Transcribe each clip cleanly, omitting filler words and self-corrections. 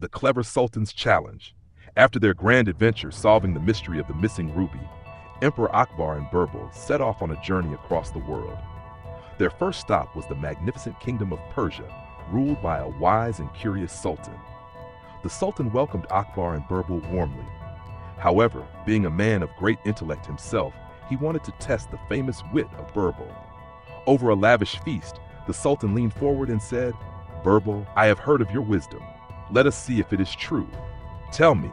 The Clever Sultan's Challenge. After their grand adventure solving the mystery of the missing ruby, Emperor Akbar and Birbal set off on a journey across the world. Their first stop was the magnificent kingdom of Persia, ruled by a wise and curious sultan. The sultan welcomed Akbar and Birbal warmly. However, being a man of great intellect himself, he wanted to test the famous wit of Birbal. Over a lavish feast, the sultan leaned forward and said, "Birbal, I have heard of your wisdom. Let us see if it is true. Tell me,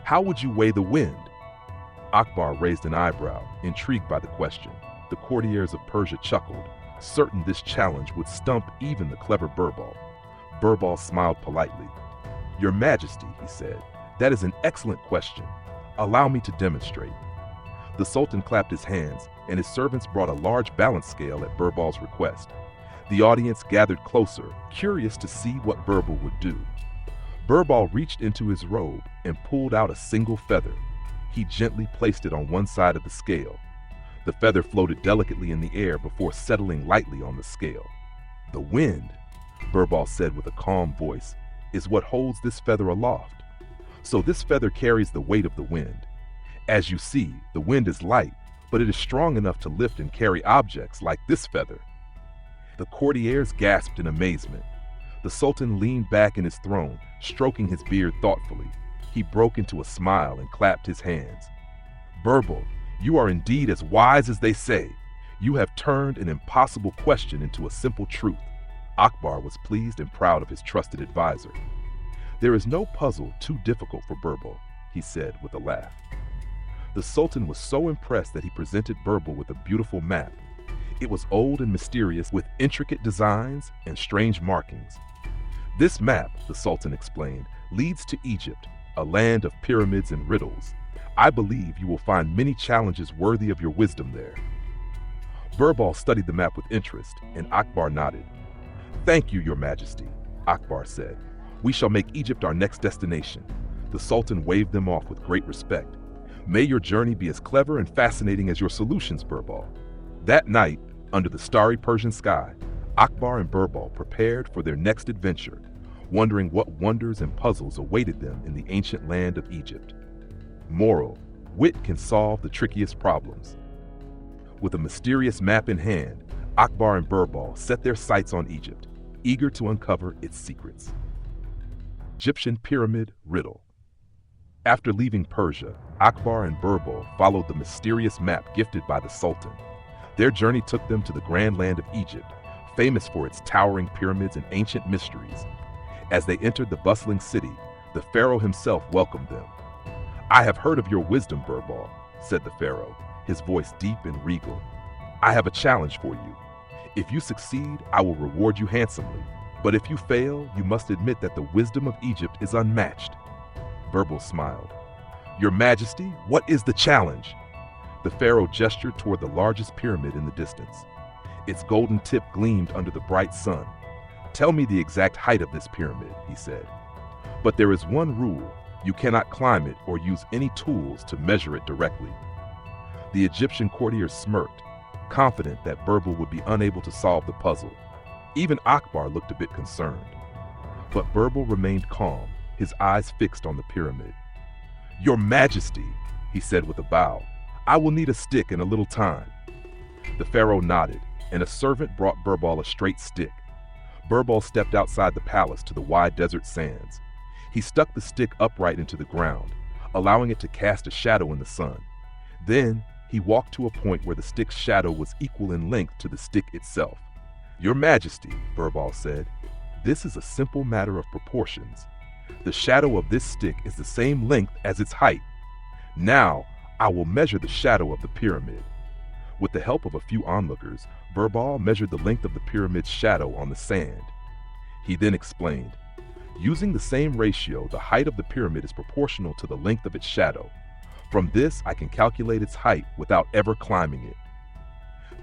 how would you weigh the wind?" Akbar raised an eyebrow, intrigued by the question. The courtiers of Persia chuckled, certain this challenge would stump even the clever Birbal. Birbal smiled politely. "Your Majesty," he said, "that is an excellent question. Allow me to demonstrate." The Sultan clapped his hands, and his servants brought a large balance scale at Birbal's request. The audience gathered closer, curious to see what Birbal would do. Birbal reached into his robe and pulled out a single feather. He gently placed it on one side of the scale. The feather floated delicately in the air before settling lightly on the scale. "The wind," Birbal said with a calm voice, "is what holds this feather aloft. So this feather carries the weight of the wind. As you see, the wind is light, but it is strong enough to lift and carry objects like this feather." The courtiers gasped in amazement. The Sultan leaned back in his throne, stroking his beard thoughtfully. He broke into a smile and clapped his hands. "Birbal, you are indeed as wise as they say. You have turned an impossible question into a simple truth." Akbar was pleased and proud of his trusted advisor. "There is no puzzle too difficult for Birbal," he said with a laugh. The Sultan was so impressed that he presented Birbal with a beautiful map. It was old and mysterious, with intricate designs and strange markings. "This map," the Sultan explained, "leads to Egypt, a land of pyramids and riddles. I believe you will find many challenges worthy of your wisdom there." Birbal studied the map with interest, and Akbar nodded. "Thank you, Your Majesty," Akbar said. "We shall make Egypt our next destination." The Sultan waved them off with great respect. "May your journey be as clever and fascinating as your solutions, Birbal." That night, under the starry Persian sky, Akbar and Birbal prepared for their next adventure, wondering what wonders and puzzles awaited them in the ancient land of Egypt. Moral: wit can solve the trickiest problems. With a mysterious map in hand, Akbar and Birbal set their sights on Egypt, eager to uncover its secrets. Egyptian Pyramid Riddle. After leaving Persia, Akbar and Birbal followed the mysterious map gifted by the Sultan. Their journey took them to the grand land of Egypt, famous for its towering pyramids and ancient mysteries. As they entered the bustling city, the pharaoh himself welcomed them. "I have heard of your wisdom, Birbal," said the pharaoh, his voice deep and regal. "I have a challenge for you. If you succeed, I will reward you handsomely. But if you fail, you must admit that the wisdom of Egypt is unmatched." Birbal smiled. "Your Majesty, what is the challenge?" The pharaoh gestured toward the largest pyramid in the distance. Its golden tip gleamed under the bright sun. "Tell me the exact height of this pyramid," he said. "But there is one rule. You cannot climb it or use any tools to measure it directly." The Egyptian courtier smirked, confident that Birbal would be unable to solve the puzzle. Even Akbar looked a bit concerned. But Birbal remained calm, his eyes fixed on the pyramid. "Your Majesty," he said with a bow, "I will need a stick and a little time." The pharaoh nodded, and a servant brought Birbal a straight stick. Birbal stepped outside the palace to the wide desert sands. He stuck the stick upright into the ground, allowing it to cast a shadow in the sun. Then, he walked to a point where the stick's shadow was equal in length to the stick itself. "Your Majesty," Birbal said, "this is a simple matter of proportions. The shadow of this stick is the same length as its height. Now, I will measure the shadow of the pyramid." With the help of a few onlookers, Birbal measured the length of the pyramid's shadow on the sand. He then explained, "Using the same ratio, the height of the pyramid is proportional to the length of its shadow. From this, I can calculate its height without ever climbing it."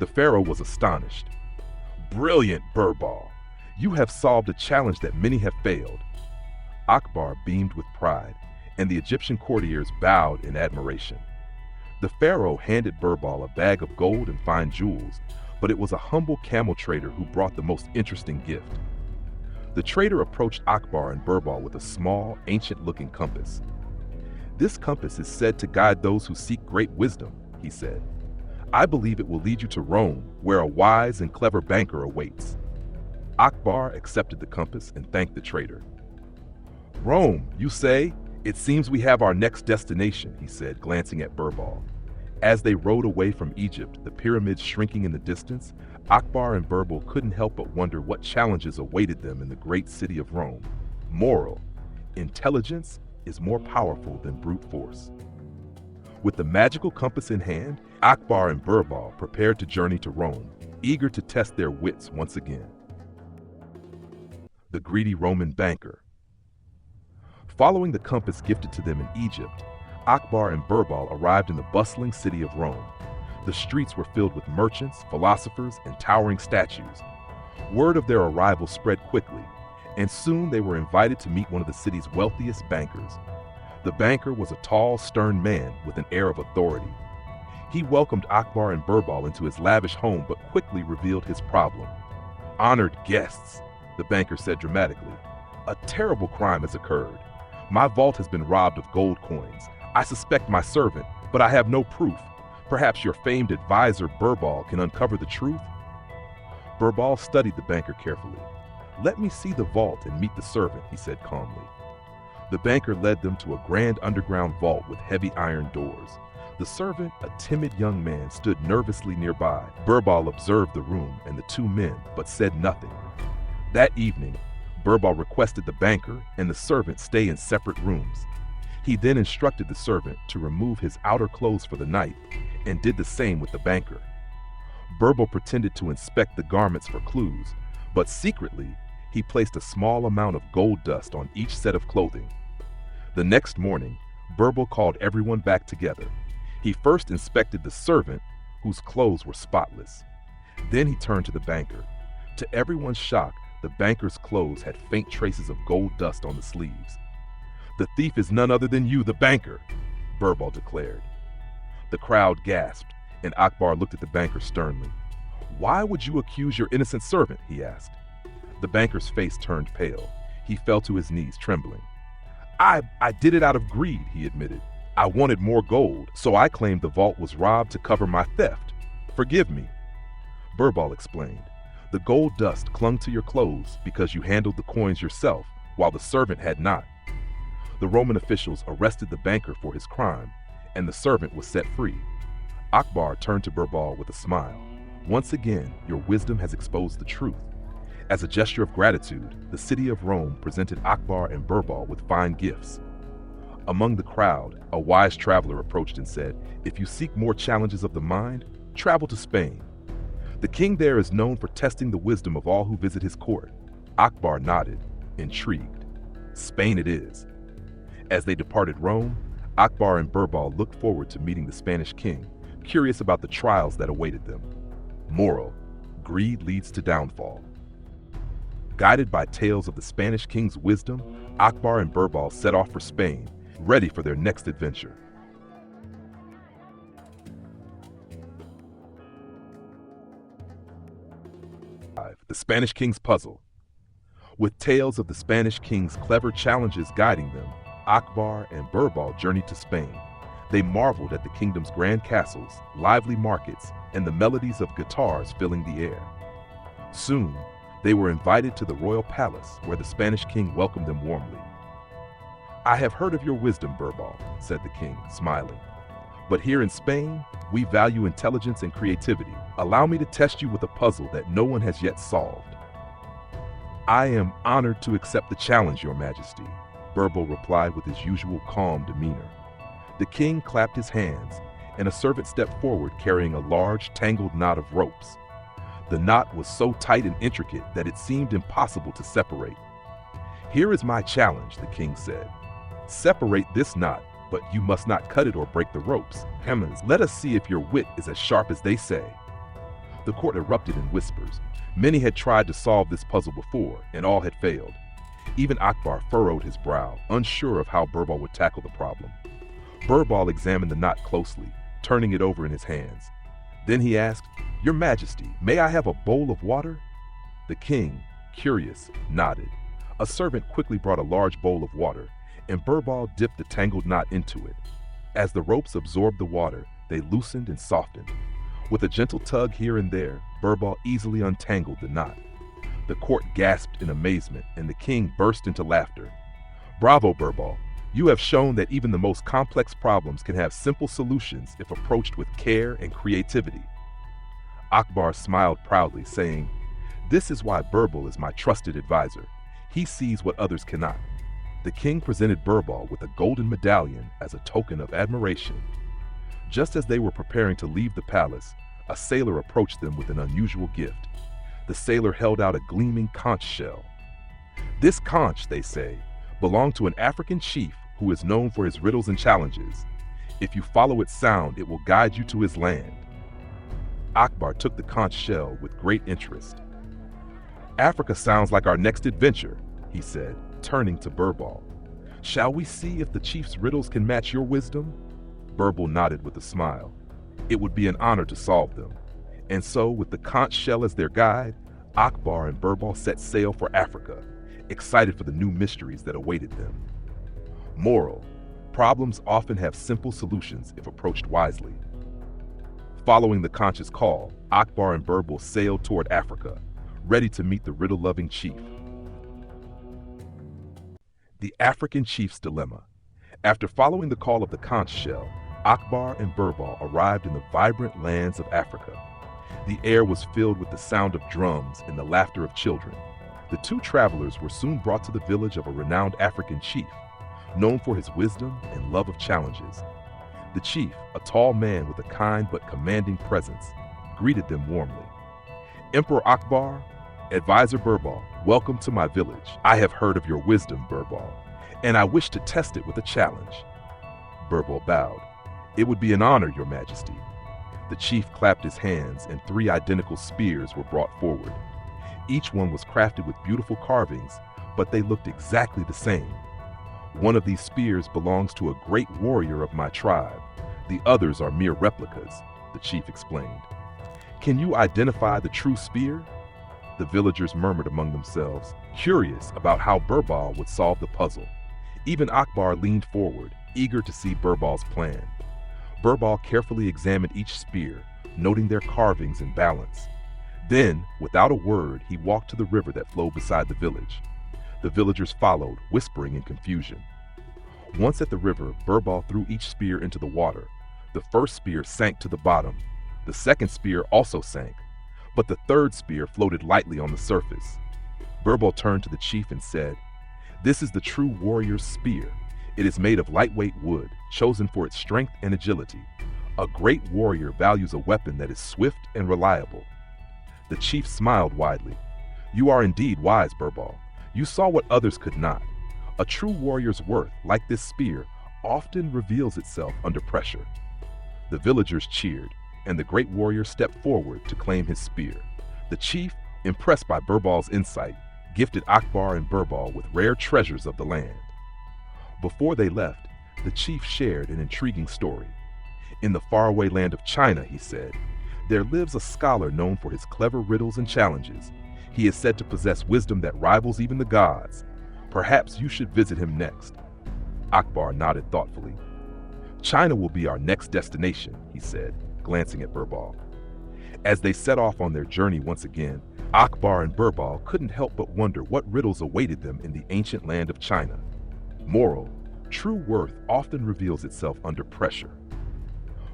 The pharaoh was astonished. "Brilliant, Birbal! You have solved a challenge that many have failed." Akbar beamed with pride, and the Egyptian courtiers bowed in admiration. The pharaoh handed Birbal a bag of gold and fine jewels, but it was a humble camel trader who brought the most interesting gift. The trader approached Akbar and Birbal with a small, ancient-looking compass. "This compass is said to guide those who seek great wisdom," he said. "I believe it will lead you to Rome, where a wise and clever banker awaits." Akbar accepted the compass and thanked the trader. "Rome, you say? It seems we have our next destination," he said, glancing at Birbal. As they rode away from Egypt, the pyramids shrinking in the distance, Akbar and Birbal couldn't help but wonder what challenges awaited them in the great city of Rome. Moral: intelligence is more powerful than brute force. With the magical compass in hand, Akbar and Birbal prepared to journey to Rome, eager to test their wits once again. The greedy Roman banker. Following the compass gifted to them in Egypt, Akbar and Birbal arrived in the bustling city of Rome. The streets were filled with merchants, philosophers, and towering statues. Word of their arrival spread quickly, and soon they were invited to meet one of the city's wealthiest bankers. The banker was a tall, stern man with an air of authority. He welcomed Akbar and Birbal into his lavish home but quickly revealed his problem. "Honored guests," the banker said dramatically, "a terrible crime has occurred. My vault has been robbed of gold coins. I suspect my servant, but I have no proof. Perhaps your famed advisor Birbal can uncover the truth?" Birbal studied the banker carefully. "Let me see the vault and meet the servant," he said calmly. The banker led them to a grand underground vault with heavy iron doors. The servant, a timid young man, stood nervously nearby. Birbal observed the room and the two men, but said nothing. That evening, Birbal requested the banker and the servant stay in separate rooms. He then instructed the servant to remove his outer clothes for the night and did the same with the banker. Birbal pretended to inspect the garments for clues, but secretly, he placed a small amount of gold dust on each set of clothing. The next morning, Birbal called everyone back together. He first inspected the servant, whose clothes were spotless. Then he turned to the banker. To everyone's shock, the banker's clothes had faint traces of gold dust on the sleeves. "The thief is none other than you, the banker," Birbal declared. The crowd gasped, and Akbar looked at the banker sternly. "Why would you accuse your innocent servant?" he asked. The banker's face turned pale. He fell to his knees, trembling. I did it out of greed," he admitted. "I wanted more gold, so I claimed the vault was robbed to cover my theft. Forgive me." Birbal explained. "The gold dust clung to your clothes because you handled the coins yourself, while the servant had not." The Roman officials arrested the banker for his crime, and the servant was set free. Akbar turned to Birbal with a smile. "Once again, your wisdom has exposed the truth." As a gesture of gratitude, the city of Rome presented Akbar and Birbal with fine gifts. Among the crowd, a wise traveler approached and said, "If you seek more challenges of the mind, travel to Spain. The king there is known for testing the wisdom of all who visit his court." Akbar nodded, intrigued. Spain it is. As they departed Rome, Akbar and Birbal looked forward to meeting the Spanish king, curious about the trials that awaited them. Moral: greed leads to downfall. Guided by tales of the Spanish king's wisdom, Akbar and Birbal set off for Spain, ready for their next adventure. The Spanish King's Puzzle. With tales of the Spanish king's clever challenges guiding them, Akbar and Birbal journeyed to Spain. They marveled at the kingdom's grand castles, lively markets, and the melodies of guitars filling the air. Soon, they were invited to the royal palace, where the Spanish king welcomed them warmly. "I have heard of your wisdom, Birbal," said the king, smiling. "But here in Spain, we value intelligence and creativity. Allow me to test you with a puzzle that no one has yet solved." "I am honored to accept the challenge, Your Majesty," Birbal replied with his usual calm demeanor. The king clapped his hands, and a servant stepped forward carrying a large, tangled knot of ropes. The knot was so tight and intricate that it seemed impossible to separate. "Here is my challenge," the king said. "Separate this knot, but you must not cut it or break the ropes. Heavens, let us see if your wit is as sharp as they say." The court erupted in whispers. Many had tried to solve this puzzle before, and all had failed. Even Akbar furrowed his brow, unsure of how Birbal would tackle the problem. Birbal examined the knot closely, turning it over in his hands. Then he asked, "Your Majesty, may I have a bowl of water?" The king, curious, nodded. A servant quickly brought a large bowl of water, and Birbal dipped the tangled knot into it. As the ropes absorbed the water, they loosened and softened. With a gentle tug here and there, Birbal easily untangled the knot. The court gasped in amazement, and the king burst into laughter. "Bravo, Birbal! You have shown that even the most complex problems can have simple solutions if approached with care and creativity." Akbar smiled proudly, saying, "This is why Birbal is my trusted advisor. He sees what others cannot." The king presented Birbal with a golden medallion as a token of admiration. Just as they were preparing to leave the palace, a sailor approached them with an unusual gift. The sailor held out a gleaming conch shell. "This conch," they say, "belonged to an African chief who is known for his riddles and challenges. If you follow its sound, it will guide you to his land." Akbar took the conch shell with great interest. "Africa sounds like our next adventure," he said, turning to Birbal. "Shall we see if the chief's riddles can match your wisdom?" Birbal nodded with a smile. It would be an honor to solve them. And so, with the conch shell as their guide, Akbar and Birbal set sail for Africa, excited for the new mysteries that awaited them. Moral: problems often have simple solutions if approached wisely. Following the conch's call, Akbar and Birbal sailed toward Africa, ready to meet the riddle-loving chief. The African Chief's Dilemma. After following the call of the conch shell, Akbar and Birbal arrived in the vibrant lands of Africa. The air was filled with the sound of drums and the laughter of children. The two travelers were soon brought to the village of a renowned African chief, known for his wisdom and love of challenges. The chief, a tall man with a kind but commanding presence, greeted them warmly. "Emperor Akbar, Advisor Birbal, welcome to my village. I have heard of your wisdom, Birbal, and I wish to test it with a challenge." Birbal bowed. "It would be an honor, Your Majesty." The chief clapped his hands, and 3 identical spears were brought forward. Each one was crafted with beautiful carvings, but they looked exactly the same. "One of these spears belongs to a great warrior of my tribe. The others are mere replicas," the chief explained. "Can you identify the true spear?" The villagers murmured among themselves, curious about how Birbal would solve the puzzle. Even Akbar leaned forward, eager to see Birbal's plan. Birbal carefully examined each spear, noting their carvings and balance. Then, without a word, he walked to the river that flowed beside the village. The villagers followed, whispering in confusion. Once at the river, Birbal threw each spear into the water. The first spear sank to the bottom. The second spear also sank, but the third spear floated lightly on the surface. Birbal turned to the chief and said, "This is the true warrior's spear. It is made of lightweight wood, chosen for its strength and agility. A great warrior values a weapon that is swift and reliable." The chief smiled widely. "You are indeed wise, Birbal. You saw what others could not. A true warrior's worth, like this spear, often reveals itself under pressure." The villagers cheered, and the great warrior stepped forward to claim his spear. The chief, impressed by Birbal's insight, gifted Akbar and Birbal with rare treasures of the land. Before they left, the chief shared an intriguing story. "In the faraway land of China," he said, "there lives a scholar known for his clever riddles and challenges. He is said to possess wisdom that rivals even the gods. Perhaps you should visit him next." Akbar nodded thoughtfully. "China will be our next destination," he said, glancing at Birbal. As they set off on their journey once again, Akbar and Birbal couldn't help but wonder what riddles awaited them in the ancient land of China. Moral: true worth often reveals itself under pressure.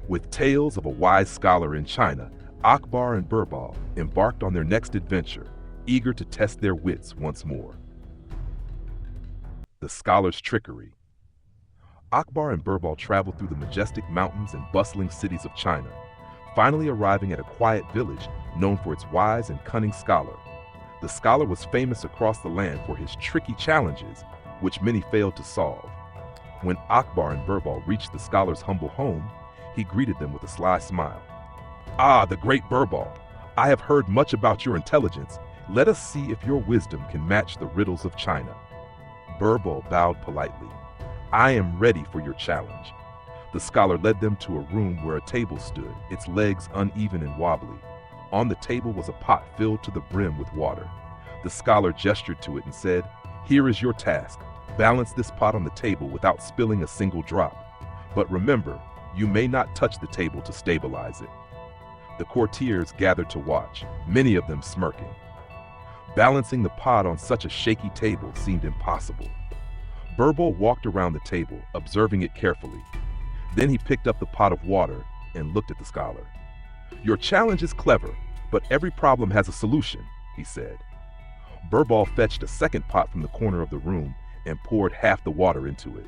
With tales of a wise scholar in China, Akbar and Birbal embarked on their next adventure, eager to test their wits once more. The scholar's trickery. Akbar and Birbal traveled through the majestic mountains and bustling cities of China, finally arriving at a quiet village known for its wise and cunning scholar. The scholar was famous across the land for his tricky challenges, which many failed to solve. When Akbar and Birbal reached the scholar's humble home, he greeted them with a sly smile. "Ah, the great Birbal! I have heard much about your intelligence. Let us see if your wisdom can match the riddles of China." Birbal bowed politely. "I am ready for your challenge." The scholar led them to a room where a table stood, its legs uneven and wobbly. On the table was a pot filled to the brim with water. The scholar gestured to it and said, Here is your task. Balance this pot on the table without spilling a single drop. But remember, you may not touch the table to stabilize it. The courtiers gathered to watch, many of them smirking. Balancing the pot on such a shaky table seemed impossible. Birbal walked around the table, observing it carefully. Then he picked up the pot of water and looked at the scholar. "Your challenge is clever, but every problem has a solution," he said. Birbal fetched a second pot from the corner of the room and poured half the water into it.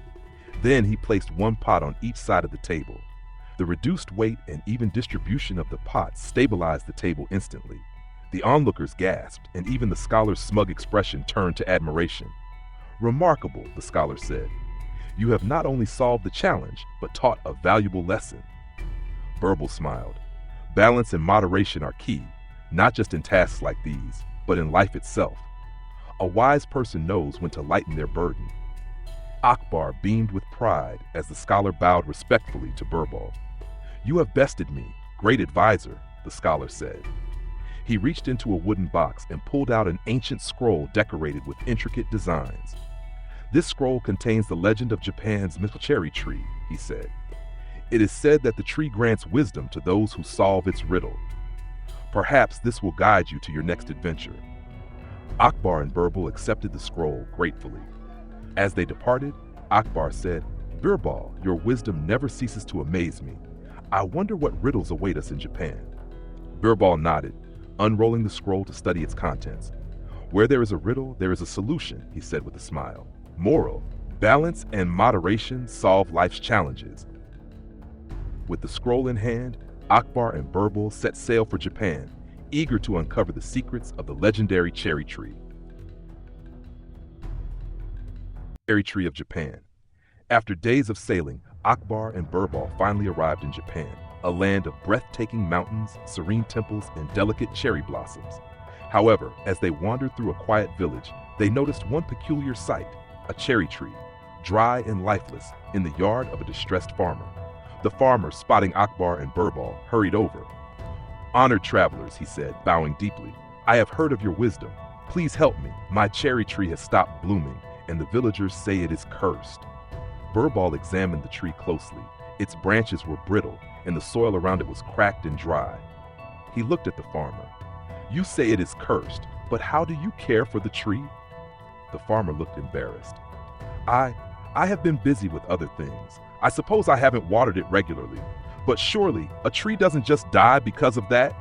Then he placed one pot on each side of the table. The reduced weight and even distribution of the pots stabilized the table instantly. The onlookers gasped, and even the scholar's smug expression turned to admiration. "Remarkable," the scholar said. "You have not only solved the challenge, but taught a valuable lesson." Birbal smiled. Balance and moderation are key, not just in tasks like these, but in life itself. A wise person knows when to lighten their burden. Akbar beamed with pride as the scholar bowed respectfully to Birbal. "You have bested me, great advisor," the scholar said. He reached into a wooden box and pulled out an ancient scroll decorated with intricate designs. "This scroll contains the legend of Japan's mythical cherry tree," he said. "It is said that the tree grants wisdom to those who solve its riddle. Perhaps this will guide you to your next adventure." Akbar and Birbal accepted the scroll gratefully. As they departed, Akbar said, "Birbal, your wisdom never ceases to amaze me. I wonder what riddles await us in Japan." Birbal nodded, unrolling the scroll to study its contents. "Where there is a riddle, there is a solution," he said with a smile. Moral: balance and moderation solve life's challenges. With the scroll in hand, Akbar and Birbal set sail for Japan, eager to uncover the secrets of the legendary cherry tree. Cherry tree of Japan. After days of sailing, Akbar and Birbal finally arrived in Japan, a land of breathtaking mountains, serene temples, and delicate cherry blossoms. However, as they wandered through a quiet village, they noticed one peculiar sight: a cherry tree, dry and lifeless, in the yard of a distressed farmer. The farmer, spotting Akbar and Birbal, hurried over. "Honored travelers," he said, bowing deeply, "I have heard of your wisdom. Please help me. My cherry tree has stopped blooming, and the villagers say it is cursed." Birbal examined the tree closely. Its branches were brittle, and the soil around it was cracked and dry. He looked at the farmer. "You say it is cursed, but how do you care for the tree?" The farmer looked embarrassed. I have been busy with other things. I suppose I haven't watered it regularly. But surely, a tree doesn't just die because of that?"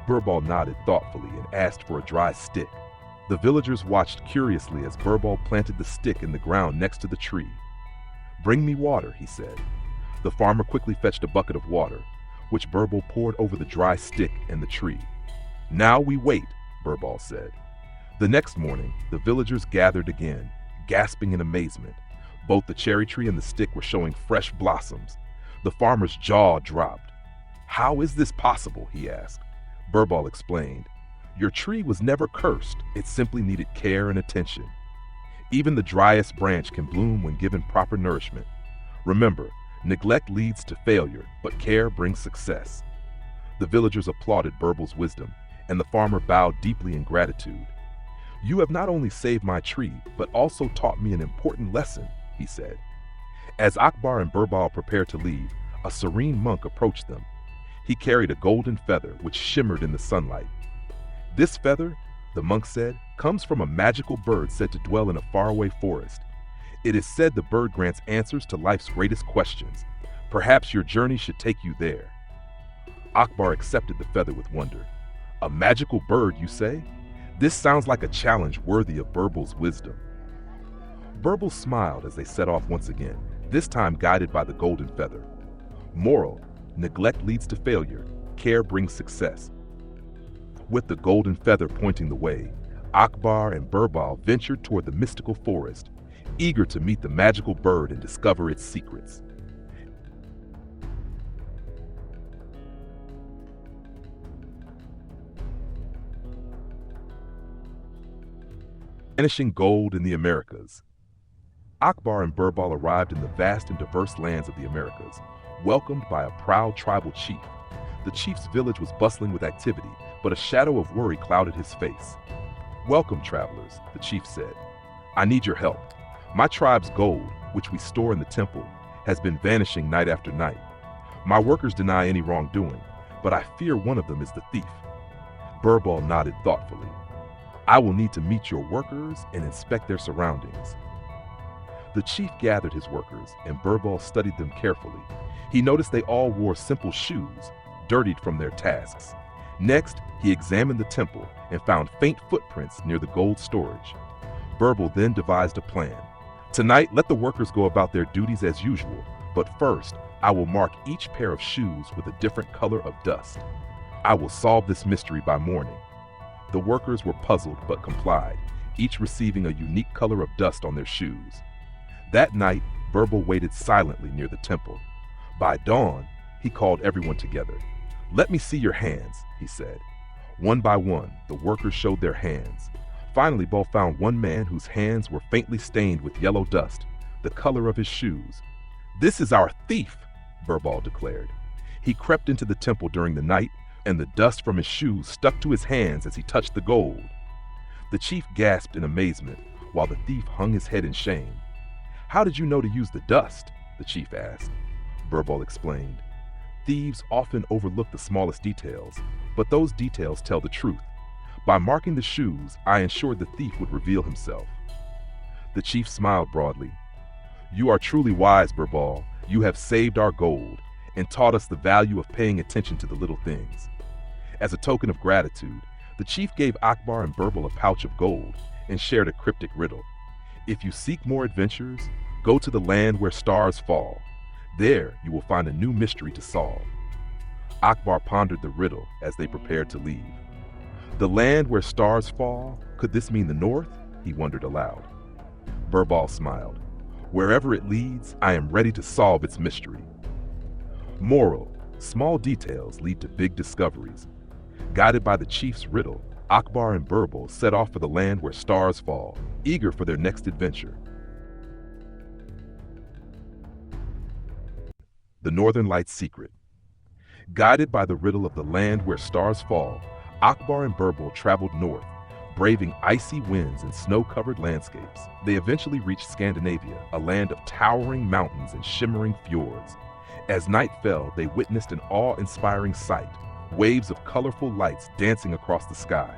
Birbal nodded thoughtfully and asked for a dry stick. The villagers watched curiously as Birbal planted the stick in the ground next to the tree. "Bring me water," he said. The farmer quickly fetched a bucket of water, which Birbal poured over the dry stick and the tree. "Now we wait," Birbal said. The next morning, the villagers gathered again, gasping in amazement. Both the cherry tree and the stick were showing fresh blossoms. The farmer's jaw dropped. "How is this possible?" he asked. Birbal explained. "Your tree was never cursed. It simply needed care and attention. Even the driest branch can bloom when given proper nourishment. Remember, neglect leads to failure, but care brings success." The villagers applauded Birbal's wisdom, and the farmer bowed deeply in gratitude. "You have not only saved my tree, but also taught me an important lesson," he said. As Akbar and Birbal prepared to leave, a serene monk approached them. He carried a golden feather which shimmered in the sunlight. "This feather," the monk said, "comes from a magical bird said to dwell in a faraway forest. It is said the bird grants answers to life's greatest questions. Perhaps your journey should take you there." Akbar accepted the feather with wonder. "A magical bird, you say? This sounds like a challenge worthy of Birbal's wisdom." Birbal smiled as they set off once again, this time guided by the golden feather. Moral: neglect leads to failure, care brings success. With the golden feather pointing the way, Akbar and Birbal ventured toward the mystical forest, eager to meet the magical bird and discover its secrets. Vanishing gold in the Americas. Akbar and Birbal arrived in the vast and diverse lands of the Americas, welcomed by a proud tribal chief. The chief's village was bustling with activity, but a shadow of worry clouded his face. "Welcome, travelers," the chief said. I need your help. My tribe's gold, which we store in the temple, has been vanishing night after night. My workers deny any wrongdoing, but I fear one of them is the thief. Birbal nodded thoughtfully. I will need to meet your workers and inspect their surroundings. The chief gathered his workers, and Birbal studied them carefully. He noticed they all wore simple shoes, dirtied from their tasks. Next, he examined the temple and found faint footprints near the gold storage. Birbal then devised a plan. Tonight, let the workers go about their duties as usual, but first, I will mark each pair of shoes with a different color of dust. I will solve this mystery by morning. The workers were puzzled but complied, each receiving a unique color of dust on their shoes. That night, Birbal waited silently near the temple. By dawn, he called everyone together. Let me see your hands, he said. One by one, the workers showed their hands. Finally, both found one man whose hands were faintly stained with yellow dust, the color of his shoes. This is our thief, Birbal declared. He crept into the temple during the night, and the dust from his shoes stuck to his hands as he touched the gold. The chief gasped in amazement, while the thief hung his head in shame. How did you know to use the dust? The chief asked. Birbal explained. Thieves often overlook the smallest details, but those details tell the truth. By marking the shoes, I ensured the thief would reveal himself. The chief smiled broadly. You are truly wise, Birbal. You have saved our gold and taught us the value of paying attention to the little things. As a token of gratitude, the chief gave Akbar and Birbal a pouch of gold and shared a cryptic riddle. If you seek more adventures, go to the land where stars fall. There you will find a new mystery to solve. Akbar pondered the riddle as they prepared to leave. The land where stars fall, could this mean the north? He wondered aloud. Birbal smiled. Wherever it leads, I am ready to solve its mystery. Moral: small details lead to big discoveries. Guided by the chief's riddle, Akbar and Birbal set off for the land where stars fall, eager for their next adventure. The Northern Lights Secret. Guided by the riddle of the land where stars fall, Akbar and Birbal traveled north, braving icy winds and snow-covered landscapes. They eventually reached Scandinavia, a land of towering mountains and shimmering fjords. As night fell, they witnessed an awe-inspiring sight, waves of colorful lights dancing across the sky.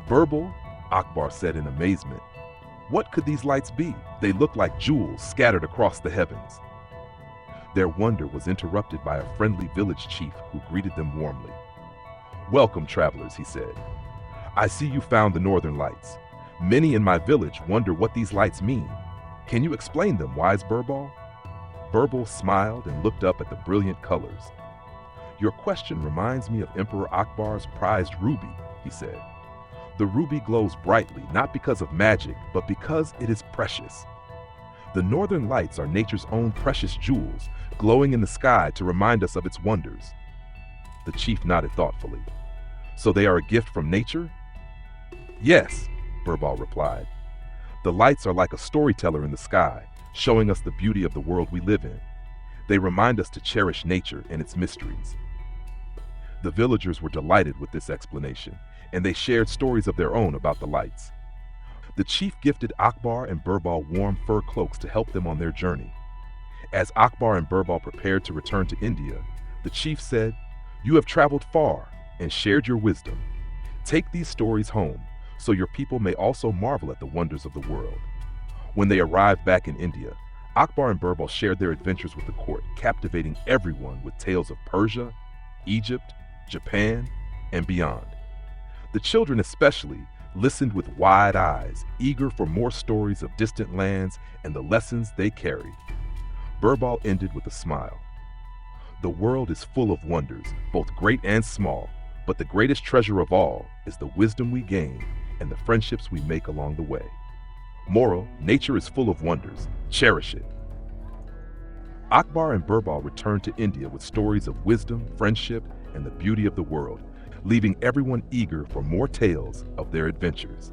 Birbal, Akbar said in amazement, what could these lights be? They looked like jewels scattered across the heavens. Their wonder was interrupted by a friendly village chief who greeted them warmly. Welcome, travelers, he said. I see you found the Northern Lights. Many in my village wonder what these lights mean. Can you explain them, wise Birbal? Birbal smiled and looked up at the brilliant colors. Your question reminds me of Emperor Akbar's prized ruby, he said. The ruby glows brightly, not because of magic, but because it is precious. The Northern Lights are nature's own precious jewels, glowing in the sky to remind us of its wonders. The chief nodded thoughtfully. So they are a gift from nature? Yes, Birbal replied. The lights are like a storyteller in the sky, showing us the beauty of the world we live in. They remind us to cherish nature and its mysteries. The villagers were delighted with this explanation, and they shared stories of their own about the lights. The chief gifted Akbar and Birbal warm fur cloaks to help them on their journey. As Akbar and Birbal prepared to return to India, the chief said, You have traveled far and shared your wisdom. Take these stories home, so your people may also marvel at the wonders of the world. When they arrived back in India, Akbar and Birbal shared their adventures with the court, captivating everyone with tales of Persia, Egypt, Japan, and beyond. The children especially listened with wide eyes, eager for more stories of distant lands and the lessons they carried. Birbal ended with a smile. The world is full of wonders, both great and small, but the greatest treasure of all is the wisdom we gain and the friendships we make along the way. Moral: nature is full of wonders. Cherish it. Akbar and Birbal returned to India with stories of wisdom, friendship, and the beauty of the world, leaving everyone eager for more tales of their adventures.